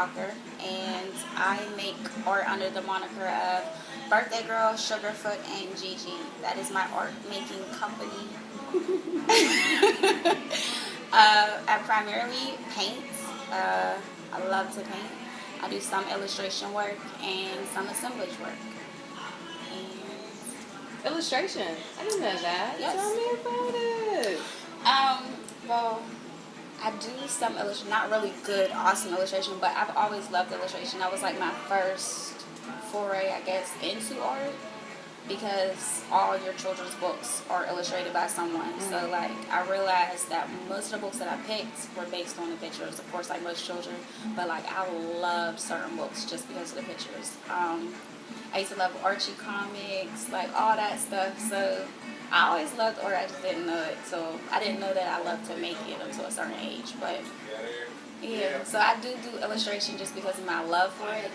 Walker, and I make art under the moniker of Birthday Girl, Sugarfoot, and Gigi. That is my art making company. I primarily paint. I love to paint. I do some illustration work and some assemblage work. And Illustration. I didn't know that. Yes. Tell me about it. Well, I do some illustration, not really good, awesome illustration, but I've always loved illustration. That was like my first foray, I guess, into art, because all your children's books are illustrated by someone. So like I realized that most of the books that I picked were based on the pictures, of course, like most children, but like I loved certain books just because of the pictures. I used to love Archie comics, like all that stuff. So I always loved art, I just didn't know it. So I didn't know that I loved to make it until a certain age. But yeah, so I do illustration just because of my love for it.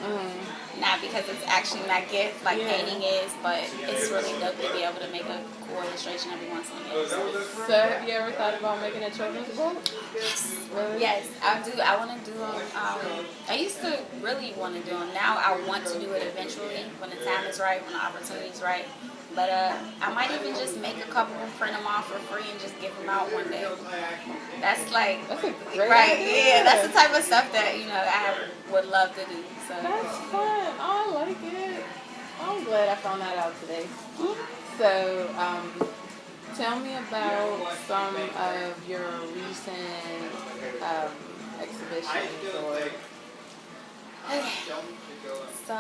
Not because it's actually my gift, like painting is, but it's really dope to be able to make a cool illustration every once in a while. So have you ever thought about making a children's book? Yes. Really? Yes, I do. I want to do them. I used to really want to do them. Now I want to do it eventually when the time is right, when the opportunity is right. But I might even just make a couple, print them off for free, and just give them out one day. That's like, That's a great right? idea. Yeah, that's the type of stuff that I would love to do. So That's fun. Oh, I like it. I'm glad I found that out today. So, tell me about some of your recent exhibitions or... okay. So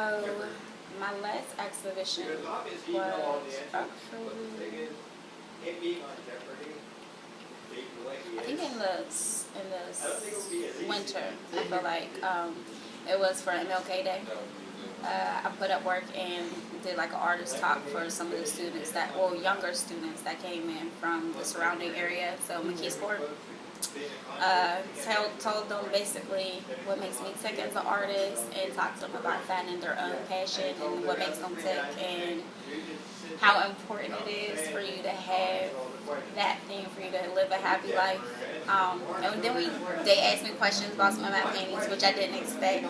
my last exhibition was actually, I think in the winter. I feel like it was for MLK Day. I put up work and did like an artist talk for some of the students younger students that came in from the surrounding area, so McKeesport. Told them basically what makes me tick as an artist, and talked to them about finding their own passion and what makes them tick, and how important it is for you to have that thing, for you to live a happy life. And then they asked me questions about some of my paintings, which I didn't expect.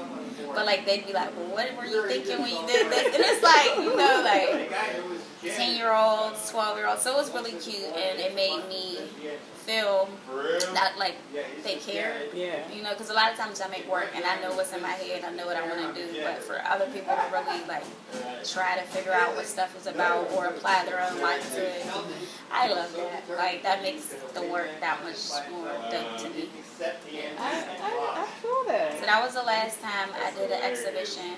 But like they'd be like, well, what were you thinking when you did this? And it's like, like 10-year-olds, 12-year-olds. So it was really cute, and it made me feel not like they care. Yeah. Because a lot of times I make work and I know what's in my head, I know what I want to do. But for other people to really like try to figure out what stuff is about or apply their own life to it, I love that. Like that makes the work that much more dope to me. I feel that. So that was the last time I did an exhibition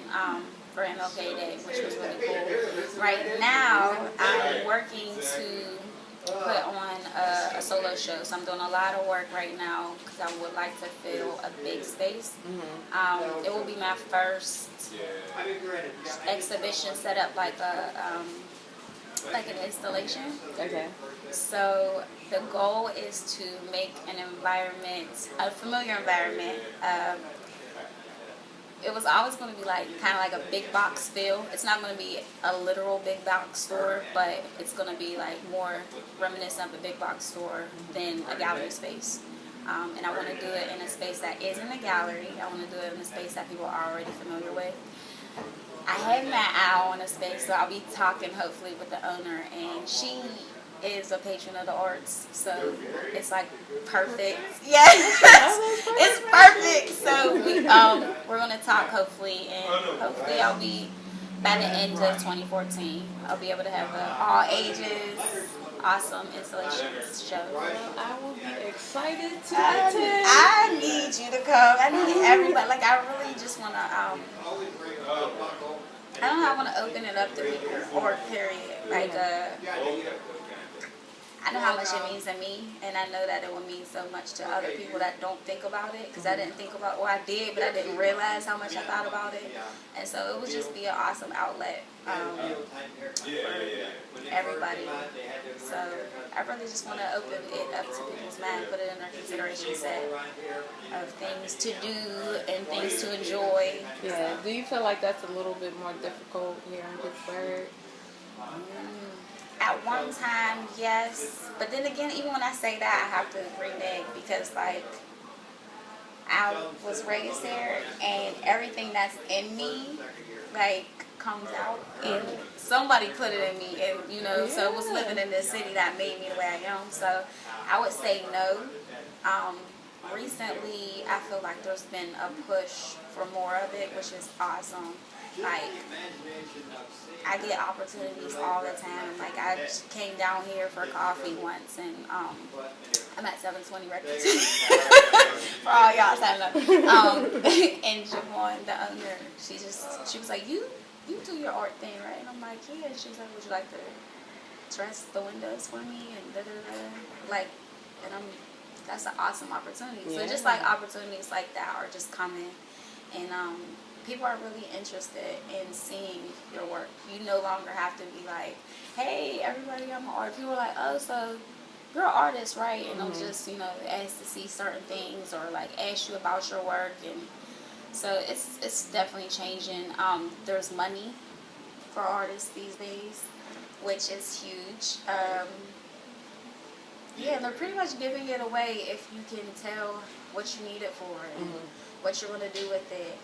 for MLK Day, which was really cool. Right now, I'm working to put on a solo show. So I'm doing a lot of work right now because I would like to fill a big space. It will be my first exhibition set up like an installation. Okay. So the goal is to make an environment, a familiar environment. It was always going to be like kind of like a big box feel. It's not going to be a literal big box store, but it's going to be like more reminiscent of a big box store than a gallery space. And I want to do it in a space that isn't a gallery. I want to do it in a space that people are already familiar with. I have my eye on a space, so I'll be talking hopefully with the owner, and she is a patron of the arts, so it's like perfect. Yes, it's perfect. So we're gonna talk hopefully, and hopefully I'll be by the end of 2014. I'll be able to have an all ages, awesome installations show. I will be excited to attend. I need you to come. I need everybody. Like I really just wanna. I don't know how I want to open it up to people, or period. Like I know how much it means to me, and I know that it will mean so much to other people that don't think about it, because I didn't think about, I did, but I didn't realize how much I thought about it, and so it would just be an awesome outlet for everybody. So I really just want to open it up to people's mind, put it in their consideration set of things to do and things to enjoy. Yeah. Do you feel like that's a little bit more difficult here in Pittsburgh? At one time, yes. But then again, even when I say that, I have to renege because, like, I was raised there, and everything that's in me, like, comes out, and somebody put it in me, and so it was living in this city that made me the way I am. So I would say no. Recently, I feel like there's been a push for more of it, which is awesome. Like, I get opportunities all the time. Like, I came down here for coffee once, and I'm at 720 Records. For all y'all signing up. And Javon, the owner, she was like, you do your art thing, right? And I'm like, yeah. She was like, would you like to dress the windows for me? And da-da-da. Like, and that's an awesome opportunity. Yeah. So just like opportunities like that are just coming, and people are really interested in seeing your work. You no longer have to be like, hey, everybody, I'm an artist. People are like, oh, so you're an artist, right? And they'll just, ask to see certain things or like ask you about your work. And so it's definitely changing. There's money for artists these days, which is huge. Yeah, they're pretty much giving it away if you can tell what you need it for and what you're going to do with it.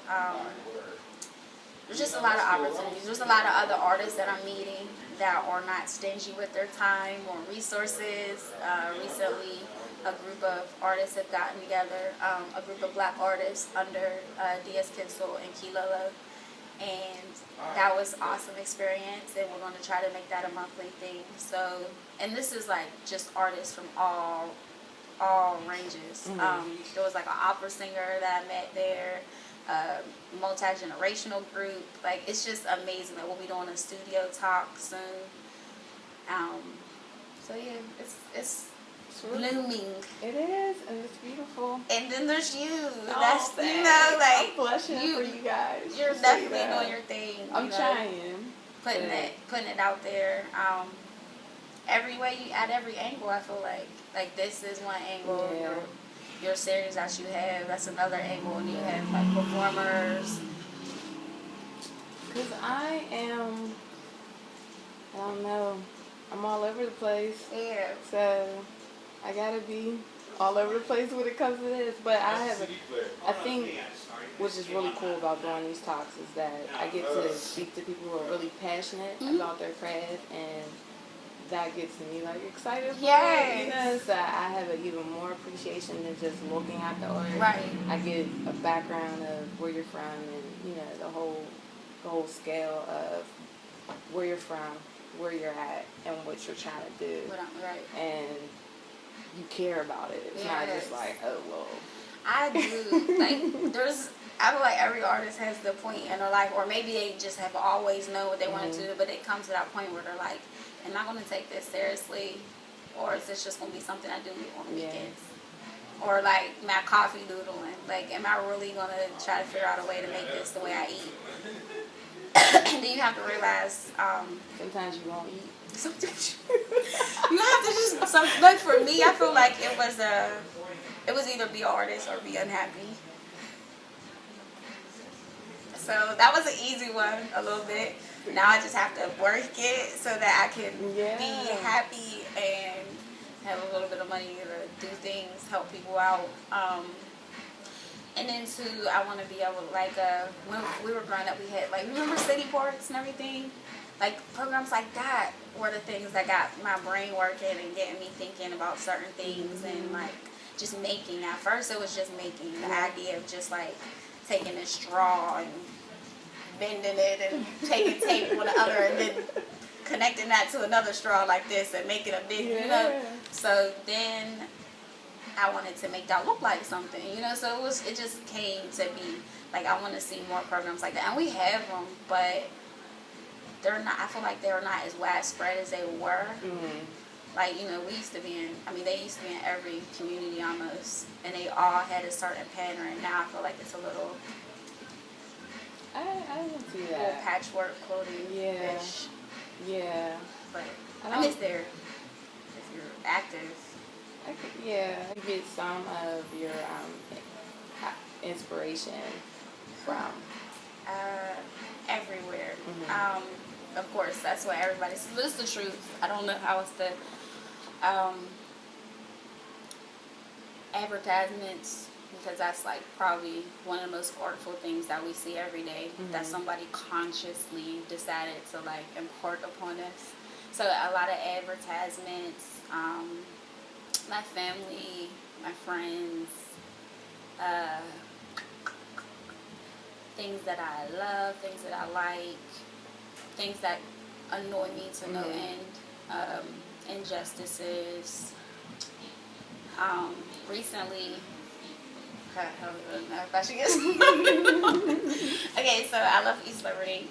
There's just a lot of opportunities. There's a lot of other artists that I'm meeting that are not stingy with their time or resources. Recently, a group of artists have gotten together, a group of black artists under D.S. Kinsel and Kilolo. And that was an awesome experience, and we're going to try to make that a monthly thing. So, and this is like just artists from all ranges. There was like an opera singer that I met there, multi-generational group. Like, it's just amazing. Like, we'll be doing a studio talk soon. So yeah, it's blooming. It is, and it's beautiful. And then there's you. That's like, I'm blushing for you guys. You're definitely doing your thing. I'm trying. Putting it out there. Every way, at every angle, I feel like this is one angle. Yeah. Your series that you have, that's another angle, and you have like performers. Because I don't know, I'm all over the place. Yeah. So I gotta be all over the place when it comes to this. But I think which is really cool about doing these talks is that I get to speak to people who are really passionate about their craft, and that gets me like excited. Yes. So I have an even more appreciation than just looking at the art. Right. I get a background of where you're from, and the whole scale of where you're from, where you're at, and what you're trying to do. Right. And you care about it. It's not just like, oh well. I do. I feel like every artist has the point in their life, or maybe they just have always known what they wanted to do, but it comes to that point where they're like, am I going to take this seriously, or is this just going to be something I do on the weekends? Or like my coffee doodling. Like, am I really going to try to figure out a way to make this the way I eat? And then you have to realize, sometimes you won't eat. Sometimes you have to just, like for me, I feel like it was either be an artist or be unhappy. So that was an easy one, a little bit. Now I just have to work it so that I can be happy and have a little bit of money to do things, help people out. And then too, I want to be able to, like, when we were growing up, we had, like, remember city parks and everything? Like, programs like that were the things that got my brain working and getting me thinking about certain things and, like, just making. At first, it was just making. The idea of just, like, taking a straw and bending it and taking tape on the other and then connecting that to another straw like this and making a big, So then I wanted to make that look like something, So it just came to be, like, I want to see more programs like that. And we have them, but they're not, I feel like they're not as widespread as they were. Like, we used to be they used to be in every community almost, and they all had a certain pattern. Now I feel like it's a little... I can see that. Little patchwork clothing. Yeah. But it's there if you're active. I get some of your inspiration from everywhere. Of course, that's what everybody says. This is the truth. I don't know how else to. Advertisements, because that's like probably one of the most artful things that we see every day, that somebody consciously decided to like impart upon us. So a lot of advertisements, my family, my friends, things that I love, things that I like, things that annoy me to no end, injustices. Recently, I don't know if I should get okay, so I love East Liberty.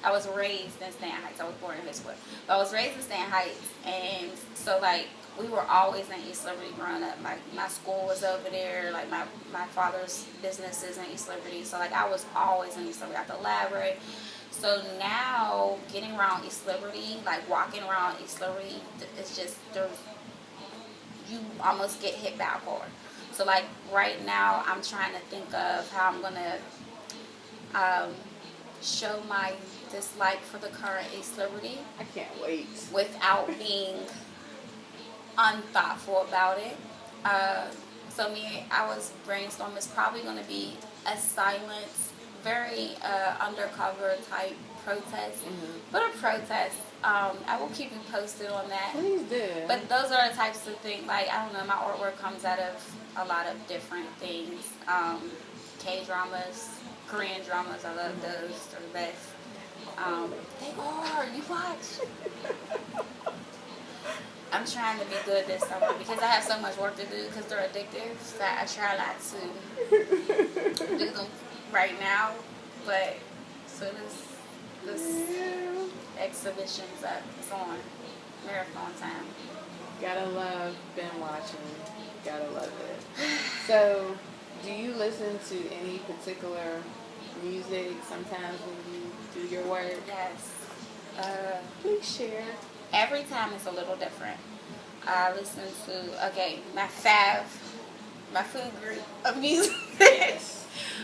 I was raised in Stanton Heights. I was born in Pittsburgh. But I was raised in Stanton Heights, and so like we were always in East Liberty growing up. Like my school was over there. Like my father's business is in East Liberty. So like I was always in East Liberty at the library. So now getting around East Liberty, like walking around East Liberty, it's just you almost get hit by a car. So like right now I'm trying to think of how I'm gonna show my dislike for the current East Liberty. I can't wait. Without being unthoughtful about it. So I was brainstorming. It's probably going to be a silent, very undercover type protest, but a protest. I will keep you posted on that. Please do. But those are the types of things. Like I don't know, my artwork comes out of a lot of different things. K-dramas, Korean dramas. I love those. They're the best. They are. You watch. I'm trying to be good this summer because I have so much work to do because they're addictive. So I try not to do them right now. But as soon as this exhibition's up, it's on. Marathon time. Gotta love binge watching. Gotta love it. So, do you listen to any particular music sometimes when you do your work? Yes. Please share. Every time it's a little different. I listen to, my food group of music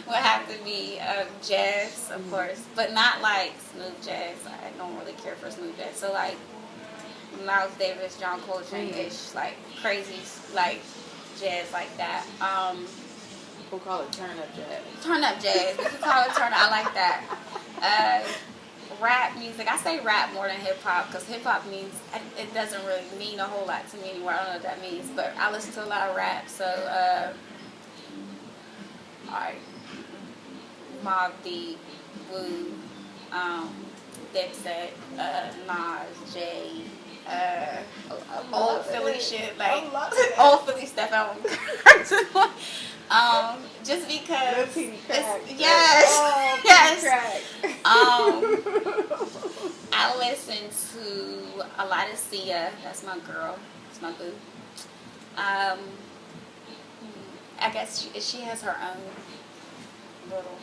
would have to be jazz, of course, but not like smooth jazz. I don't really care for smooth jazz. So like Miles Davis, John Coltrane-ish, like crazy, like jazz like that. We'll call it turn up jazz. Turn up jazz. We can call it turn up. I like that. Rap music. I say rap more than hip hop because hip hop means it doesn't really mean a whole lot to me anymore. I don't know what that means, but I listen to a lot of rap. So, alright, Mobb Deep, Wu, Dipset, Nas, Jay, old Philly shit, like old Philly stuff. Just because yes. I listen to a lot of Sia. That's my girl. That's my boo. I guess she has her own little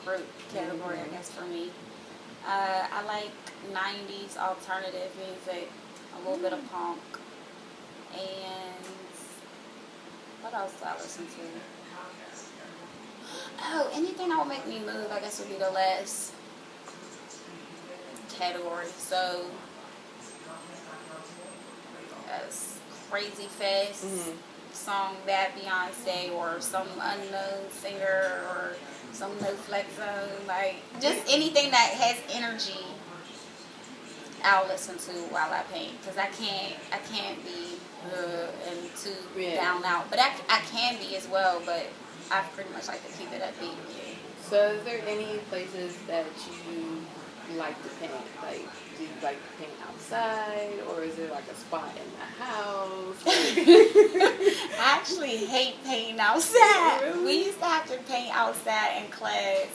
group category, I guess, for me. I like 90s alternative music, a little bit of punk, and what else do I listen to? Oh, anything that will make me move, I guess, would be the last category. So, crazy fast song, Bad Beyonce, or some unknown singer, or some No Flex Zone, like just anything that has energy. I'll listen to while I paint because I can't be and too down out, but I can be as well. But I pretty much like to keep it upbeat. So, is there any places that you like to paint? Like, do you like to paint outside, or is it like a spot in the house? I actually hate painting outside. Really? We used to have to paint outside in class,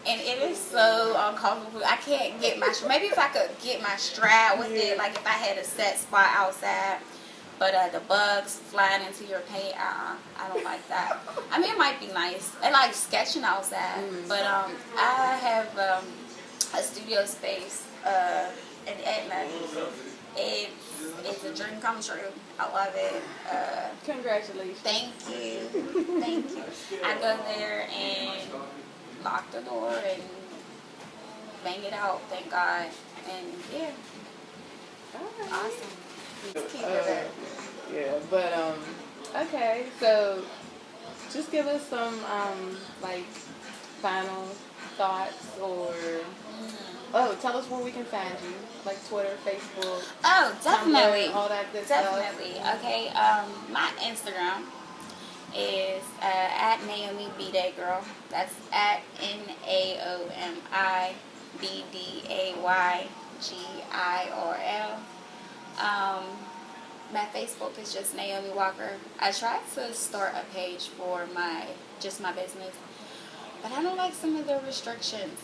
and it is so uncomfortable. I can't get maybe if I could get my stride with it, like if I had a set spot outside. But the bugs flying into your paint, I don't like that. I mean, it might be nice. I like sketching outside, but I have a studio space in Atlanta. It's a dream come true. I love it. Congratulations. Thank you. Thank you. I go there and lock the door and bang it out, thank God. And yeah, awesome. Yeah, but Okay, so just give us some like final thoughts or tell us where we can find you, like Twitter, Facebook, Oh, definitely. Tumblr, all that good Definitely. stuff. Okay. My Instagram is at Naomi B-Day Girl. That's at NaomiBDayGirl. My Facebook is just Naomi Walker. I tried to start a page for my business, but I don't like some of the restrictions.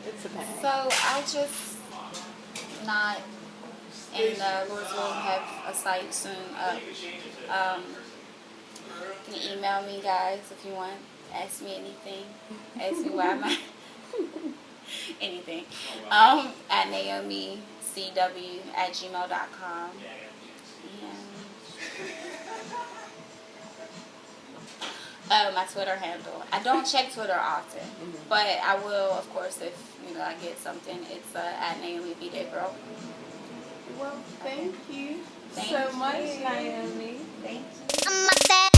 It's a pain. So I'll just not, and Lord's will have a site soon up. You can email me, guys, if you want. Ask me anything. Ask me why am I anything. At NaomiCW@gmail.com. My Twitter handle. I don't check Twitter often, but I will, of course, if I get something. It's at Naomi B-Day Girl. Well, thank you Thank so you. much, Naomi. Thank you.